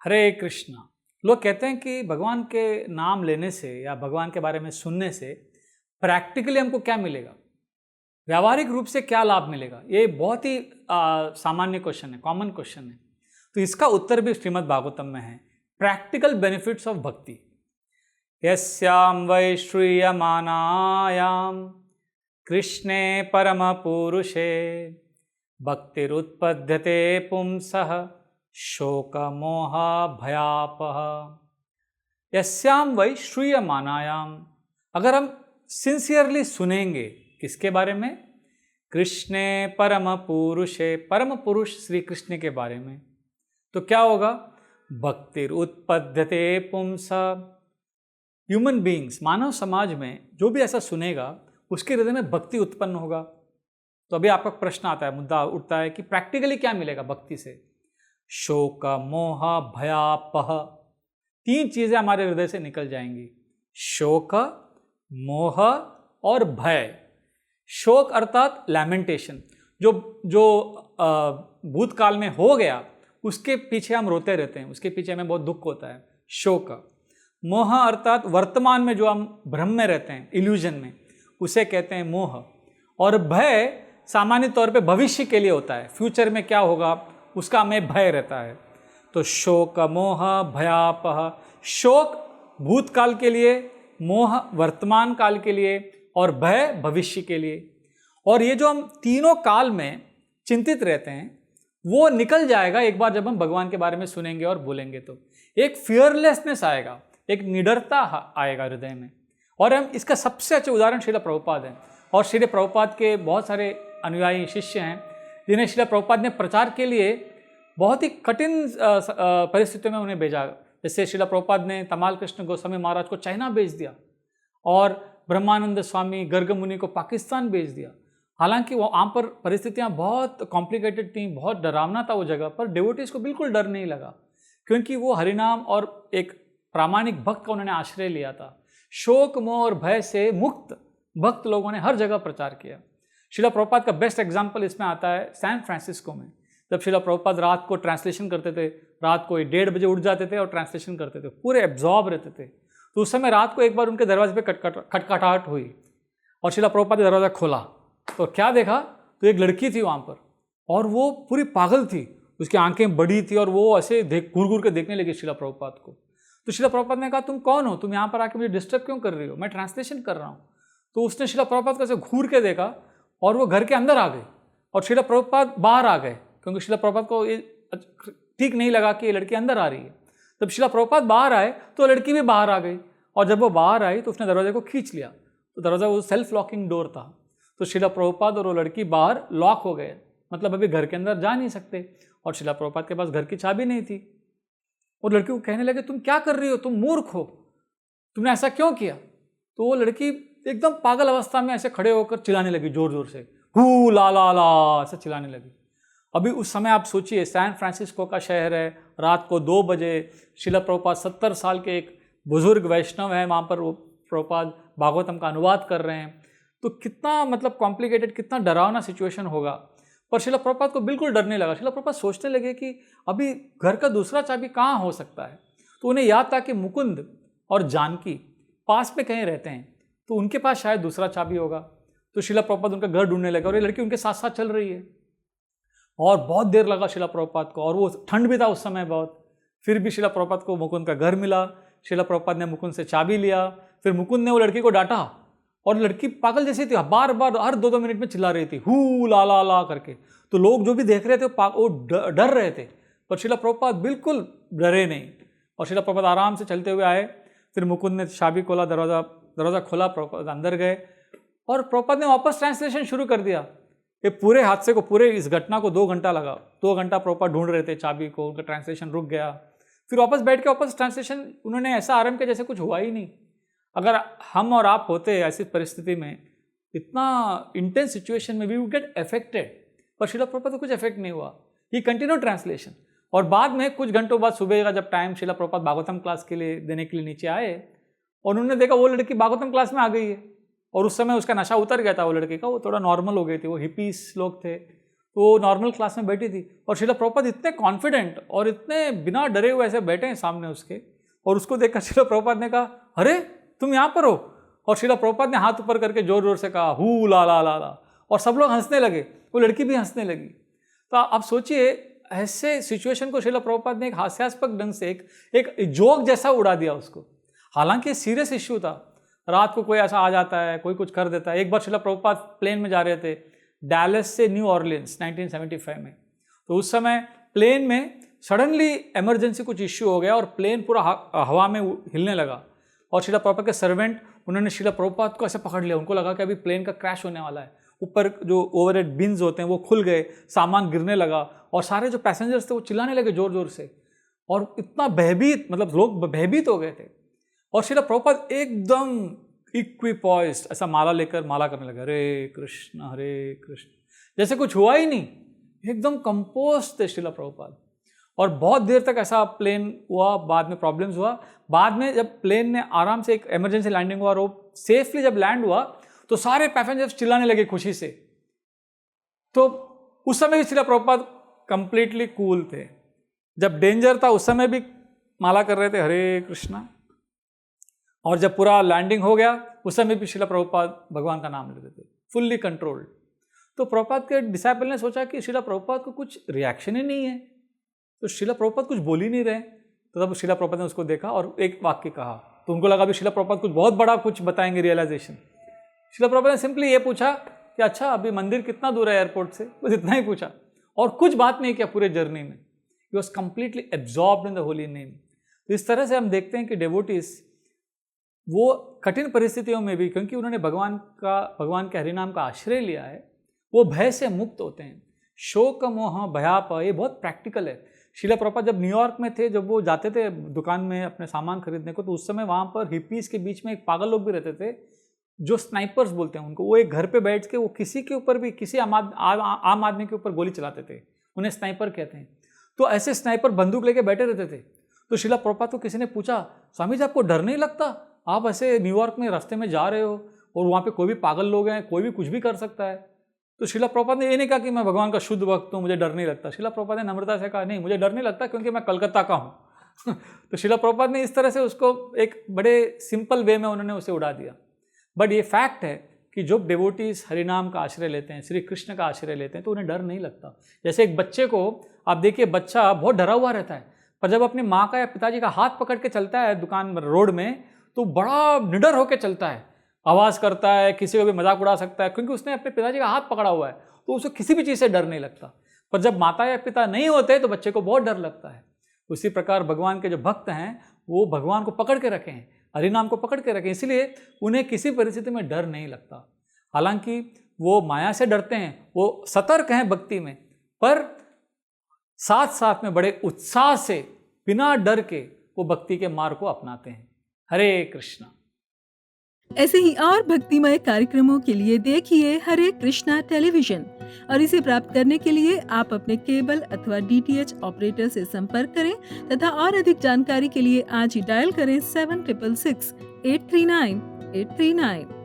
हरे कृष्णा। लोग कहते हैं कि भगवान के नाम लेने से या भगवान के बारे में सुनने से प्रैक्टिकली हमको क्या मिलेगा, व्यावहारिक रूप से क्या लाभ मिलेगा। ये बहुत ही सामान्य क्वेश्चन है, कॉमन क्वेश्चन है। तो इसका उत्तर भी श्रीमद् भागवतम में है। प्रैक्टिकल बेनिफिट्स ऑफ भक्ति। यस्याम वै श्रूयमानायाम कृष्णे परम पुरुषे भक्तिरुत्पद्यते पुंसः शोक मोह भयापह। यस्याम वै श्रूयमानायाम, अगर हम सिंसियरली सुनेंगे किसके बारे में, कृष्णे परम पुरुषे, परम पुरुष श्री कृष्ण के बारे में, तो क्या होगा, भक्तिरुत्पद्यते पुंसः। ह्यूमन बीइंग्स, मानव समाज में जो भी ऐसा सुनेगा उसके हृदय में भक्ति उत्पन्न होगा। तो अभी आपका प्रश्न आता है, मुद्दा उठता है कि प्रैक्टिकली क्या मिलेगा भक्ति से। शोक मोह भयापह, तीन चीजें हमारे हृदय से निकल जाएंगी, शोक, मोह और भय। शोक अर्थात लैमेंटेशन, जो भूतकाल में हो गया उसके पीछे हम रोते रहते हैं, उसके पीछे हमें बहुत दुख होता है, शोक। मोह अर्थात वर्तमान में जो हम भ्रम में रहते हैं, इल्यूजन में, उसे कहते हैं मोह। और भय सामान्य तौर पे भविष्य के लिए होता है, फ्यूचर में क्या होगा उसका हमें भय रहता है। तो शोक मोह भयापह, शोक भूतकाल के लिए, मोह वर्तमान काल के लिए और भय भविष्य के लिए। और ये जो हम तीनों काल में चिंतित रहते हैं वो निकल जाएगा एक बार जब हम भगवान के बारे में सुनेंगे और बोलेंगे। तो एक फियरलेसनेस आएगा, एक निडरता आएगा हृदय में। और हम इसका सबसे अच्छा उदाहरण श्रील प्रभुपाद है। और श्रील प्रभुपाद के बहुत सारे अनुयायी शिष्य हैं जिन्हें श्रील प्रभुपाद ने प्रचार के लिए बहुत ही कठिन परिस्थितियों में उन्हें भेजा। जैसे श्रील प्रभुपाद ने तमाल कृष्ण गोस्वामी महाराज को चाइना भेज दिया और ब्रह्मानंद स्वामी गर्ग मुनि को पाकिस्तान भेज दिया। हालांकि वहाँ पर परिस्थितियाँ बहुत कॉम्प्लिकेटेड थी, बहुत डरावना था वो जगह पर। डिवोटीज को बिल्कुल डर नहीं लगा क्योंकि वो हरिनाम और एक प्रामाणिक भक्त का उन्होंने आश्रय लिया था। शोक मोह और भय से मुक्त भक्त लोगों ने हर जगह प्रचार किया। श्रील प्रभुपाद का बेस्ट एग्जाम्पल इसमें आता है सैन फ्रांसिस्को में। जब श्रील प्रभुपाद रात को ट्रांसलेशन करते थे, रात को 1:30 बजे उठ जाते थे और ट्रांसलेशन करते थे, पूरे एब्जॉर्ब रहते थे। तो उस समय रात को एक बार उनके दरवाजे पे खटखटाहट हुई और श्रील प्रभुपाद ने दरवाज़ा खोला तो क्या देखा, तो एक लड़की थी वहाँ पर और वो पूरी पागल थी, उसकी आंखें बड़ी थी और वो ऐसे घूर घूर के देखने लगी श्रील प्रभुपाद को। तो श्रील प्रभुपाद ने कहा, तुम कौन हो, तुम यहाँ पर आके मुझे डिस्टर्ब क्यों कर रही हो, मैं ट्रांसलेशन कर रहा हूँ। तो उसने श्रील प्रभुपाद को ऐसे घूर के देखा और वो घर के अंदर आ गई और श्रील प्रभुपाद बाहर आ गए क्योंकि श्रील प्रभुपाद को ये ठीक नहीं लगा कि ये लड़की अंदर आ रही है। जब श्रील प्रभुपाद बाहर आए तो लड़की भी बाहर आ गई और जब वो बाहर आई तो उसने दरवाजे को खींच लिया। तो दरवाज़ा वो सेल्फ लॉकिंग डोर था। तो श्रील प्रभुपाद और वो लड़की बाहर लॉक हो गए, मतलब अभी घर के अंदर जा नहीं सकते। और श्रील प्रभुपाद के पास घर की चाबी नहीं थी। और लड़की को कहने लगे, तुम क्या कर रही हो, तुम मूर्ख हो, तुमने ऐसा क्यों किया। तो वो लड़की एकदम पागल अवस्था में ऐसे खड़े होकर चिल्लाने लगी, जोर जोर से, हू ला ला ला ऐसे चिल्लाने लगी। अभी उस समय आप सोचिए, सैन फ्रांसिस्को का शहर है, रात को 2 बजे, श्रील प्रभुपाद 70 साल के एक बुजुर्ग वैष्णव है, वहाँ पर वो प्रभुपाद भागवतम का अनुवाद कर रहे हैं। तो कितना मतलब कॉम्प्लिकेटेड, कितना डरावना सिचुएशन होगा। पर श्रील प्रभुपाद को बिल्कुल डर नहीं लगा। श्रील प्रभुपाद सोचने लगे कि अभी घर का दूसरा चाबी कहाँ हो सकता है। तो उन्हें याद था कि मुकुंद और जानकी पास में कहीं रहते हैं, तो उनके पास शायद दूसरा चाबी होगा। तो श्रील प्रभुपाद उनका घर ढूंढने लगे और ये लड़की उनके साथ साथ चल रही है। और बहुत देर लगा श्रील प्रभुपाद को, और वो ठंड भी था उस समय बहुत। फिर भी श्रील प्रभुपाद को मुकुंद का घर मिला। श्रील प्रभुपाद ने मुकुंद से चाबी लिया। फिर मुकुंद ने वो लड़की को डांटा और लड़की पागल जैसी थी, बार बार हर 2-2 मिनट में चिल्ला रही थी, हू ला ला ला करके। तो लोग जो भी देख रहे थे वो डर रहे थे, पर श्रील प्रभुपाद बिल्कुल डरे नहीं। और श्रील प्रभुपाद आराम से चलते हुए आए। फिर मुकुंद ने चाबी खोला, दरवाज़ा खोला, प्रभुपाद अंदर गए और प्रभुपाद ने वापस ट्रांसलेशन शुरू कर दिया। ये पूरे हादसे को, पूरे इस घटना को 2 घंटा लगा। 2 घंटा प्रभुपाद ढूंढ रहे थे चाबी को, उनका ट्रांसलेशन रुक गया। फिर वापस बैठ के वापस ट्रांसलेशन उन्होंने ऐसा आरंभ किया जैसे कुछ हुआ ही नहीं। अगर हम और आप होते ऐसी परिस्थिति में, इतना इंटेंस सिचुएशन में, वी वुड गेट अफेक्टेड। पर श्रील प्रभुपाद को कुछ इफेक्ट नहीं हुआ। ही कंटिन्यू ट्रांसलेशन। और बाद में कुछ घंटों बाद सुबह का जब टाइम, श्रील प्रभुपाद भागवतम क्लास के लिए देने के लिए नीचे आए और उन्होंने देखा वो लड़की भागवतम क्लास में आ गई है। और उस समय उसका नशा उतर गया था वो लड़के का, वो थोड़ा नॉर्मल हो गई थी, वो हिपीस लोग थे। तो वो नॉर्मल क्लास में बैठी थी और श्रीला प्रभुपाद इतने कॉन्फिडेंट और इतने बिना डरे हुए ऐसे बैठे हैं सामने उसके, और उसको देखकर श्रीला प्रभुपाद ने कहा, अरे तुम यहाँ पर हो? और श्रीला प्रभुपाद ने हाथ ऊपर करके जोर जोर से कहा, हू ला ला ला ला, और सब लोग हंसने लगे, वो लड़की भी हंसने लगी। तो आप सोचिए, ऐसे सिचुएशन को श्रीला प्रभुपाद ने एक हास्यास्पद ढंग से एक जोक जैसा उड़ा दिया उसको। हालांकि सीरियस इश्यू था, रात को कोई ऐसा आ जाता है, कोई कुछ कर देता है। एक बार श्रीला प्रभुपाद प्लेन में जा रहे थे डैलस से न्यू ऑर्लियंस 1975 में, तो उस समय प्लेन में सडनली इमरजेंसी कुछ इश्यू हो गया और प्लेन पूरा हवा में हिलने लगा, और श्रीला प्रभुपाद के सर्वेंट उन्होंने श्रीला प्रभुपाद को ऐसे पकड़ लिया। उनको लगा कि अभी प्लेन का क्रैश होने वाला है, ऊपर जो ओवरहेड बिन्स होते हैं वो खुल गए, सामान गिरने लगा, और सारे जो पैसेंजर्स थे वो चिल्लाने लगे जोर जोर से, और इतना भयभीत, मतलब लोग भयभीत हो गए थे। और श्रीला प्रभुपाद एकदम इक्विपॉइज्ड ऐसा माला लेकर माला करने लगे, हरे कृष्ण, जैसे कुछ हुआ ही नहीं, एकदम कंपोज थे श्रीला प्रभुपाद। और बहुत देर तक ऐसा प्लेन हुआ, बाद में प्रॉब्लम्स हुआ। बाद में जब प्लेन ने आराम से, एक इमरजेंसी लैंडिंग हुआ और वो सेफली जब लैंड हुआ, तो सारे पैसेंजर्स चिल्लाने लगे खुशी से। तो उस समय भी श्रीला प्रभुपाद कंप्लीटली कूल थे। जब डेंजर था उस समय भी माला कर रहे थे, हरे कृष्णा, और जब पूरा लैंडिंग हो गया उस समय भी श्रीला प्रभुपाद भगवान का नाम लेते थे, फुल्ली कंट्रोल्ड। तो प्रभुपाद के डिसाइपल ने सोचा कि श्रीला प्रभुपाद को कुछ रिएक्शन ही नहीं है, तो श्रीला प्रभुपाद कुछ बोल ही नहीं रहे। तो तब श्रीला प्रभुपाद ने उसको देखा और एक वाक्य कहा, तो उनको लगा भी श्रीला प्रभुपाद कुछ बहुत बड़ा कुछ बताएंगे, रियलाइजेशन। श्रीला प्रभुपाद ने सिंपली ये पूछा कि अच्छा अभी मंदिर कितना दूर है एयरपोर्ट से, बस इतना ही पूछा, और कुछ बात नहीं किया पूरे जर्नी में। He was completely absorbed in the holy name. तो इस तरह से हम देखते हैं कि डेवोटीज वो कठिन परिस्थितियों में भी, क्योंकि उन्होंने भगवान के हरिनाम का आश्रय लिया है, वो भय से मुक्त होते हैं। शोक मोह भयाप, ये बहुत प्रैक्टिकल है। श्रीला प्रभुपाद जब न्यूयॉर्क में थे, जब वो जाते थे दुकान में अपने सामान खरीदने को, तो उस समय वहाँ पर हिप्पीज के बीच में एक पागल लोग भी रहते थे जो स्नाइपर्स बोलते हैं उनको। वो एक घर पे बैठ के वो किसी के ऊपर भी, किसी आम आदमी के ऊपर गोली चलाते थे, उन्हें स्नाइपर कहते हैं। तो ऐसे स्नाइपर बंदूक लेके बैठे रहते थे। तो श्रीला प्रभुपाद को किसी ने पूछा, स्वामी जी आपको डर नहीं लगता, आप ऐसे न्यूयॉर्क में रास्ते में जा रहे हो और वहाँ पे कोई भी पागल लोग हैं, कोई भी कुछ भी कर सकता है? तो श्रीला प्रभुपाद ने ये नहीं कहा कि मैं भगवान का शुद्ध भक्त हूँ, मुझे डर नहीं लगता। श्रीला प्रभुपाद ने नम्रता से कहा, नहीं मुझे डर नहीं लगता क्योंकि मैं कलकत्ता का हूँ। तो श्रीला प्रभुपाद ने इस तरह से उसको एक बड़े सिंपल वे में उन्होंने उसे उड़ा दिया। बट ये फैक्ट है कि जो डिवोटीज हरिनाम का आश्रय लेते हैं, श्री कृष्ण का आश्रय लेते हैं, तो उन्हें डर नहीं लगता। जैसे एक बच्चे को आप देखिए, बच्चा बहुत डरा हुआ रहता है, पर जब अपनी माँ का या पिताजी का हाथ पकड़ के चलता है दुकान में, रोड में, तो बड़ा निडर होकर चलता है, आवाज़ करता है, किसी को भी मजाक उड़ा सकता है, क्योंकि उसने अपने पिताजी का हाथ पकड़ा हुआ है, तो उसे किसी भी चीज़ से डर नहीं लगता। पर जब माता या पिता नहीं होते तो बच्चे को बहुत डर लगता है। उसी प्रकार भगवान के जो भक्त हैं वो भगवान को पकड़ के रखे हैं, हरिनाम को पकड़ के रखें, इसलिए उन्हें किसी परिस्थिति में डर नहीं लगता। हालांकि वो माया से डरते हैं, वो सतर्क हैं भक्ति में, पर साथ साथ में बड़े उत्साह से, बिना डर के वो भक्ति के मार्ग को अपनाते हैं। हरे कृष्णा। ऐसे ही और भक्तिमय कार्यक्रमों के लिए देखिए हरे कृष्णा टेलीविजन, और इसे प्राप्त करने के लिए आप अपने केबल अथवा DTH ऑपरेटर से संपर्क करें तथा और अधिक जानकारी के लिए आज ही डायल करें 7666 839 839।